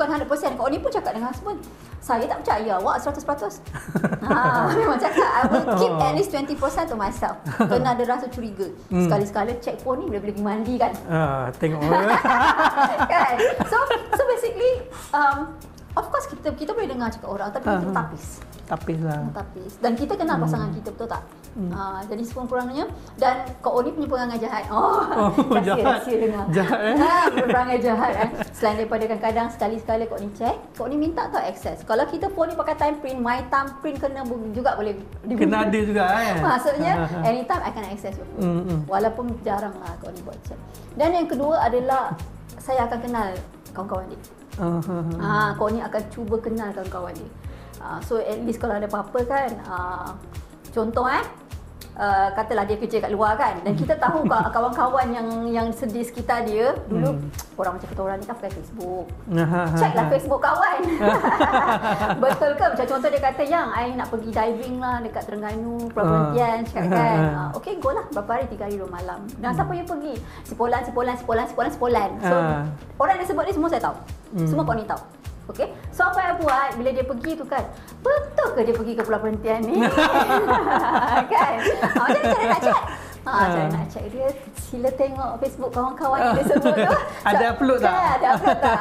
bukan 100%. Kak Oni pun cakap dengan husband, saya tak percaya awak 100%. Memang cakap, I will keep at least 20% to myself. Kena ada rasa curiga. Sekali-sekala check phone ni bila pergi mandi kan. Tengok. Kan? So basically, of course kita boleh dengar cakap orang, tapi kita tapis lah. Dan kita kenal pasangan kita, betul tak? Jadi sekurang-kurangnya, dan Kak Oni punya perangai jahat. Rahsia dengar. Jahat perangai jahat. Selain daripada kadang-kadang sekali-sekala Kak Oni check, Kak Oni minta tau akses. Kalau kita phone ni pakai time print, my thumbprint kena juga boleh kena ada juga kan. Maksudnya anytime I can access your phone. Walaupun jarang lah Kak Oni buat check. Dan yang kedua adalah saya akan kenal kawan-kawan dia. Kak Oni akan cuba kenal kawan-kawan dia. So at least kalau ada apa-apa kan, contoh katalah dia kerja kat luar kan, dan kita tahu kawan-kawan yang di sekitar dia dulu, orang macam kata orang ni kan pakai Facebook, check lah Facebook kawan. Betul ke? Macam contoh dia kata, yang I nak pergi diving lah dekat Terengganu, Pulau Perhentian, cakap kan, okay go lah, berapa hari, 3 hari 2 malam. Dan siapa yang pergi? Si Polan. So orang yang sebut ni semua saya tahu, semua kau ni tahu. Okay, so apa yang buat bila dia pergi tu kan, betul ke dia pergi ke Pulau Perhentian ni? Kan? Macam cara nak check? Cara nak check dia, sila tengok Facebook kawan-kawan dia semua tu. Ada upload tak? Ada upload tak?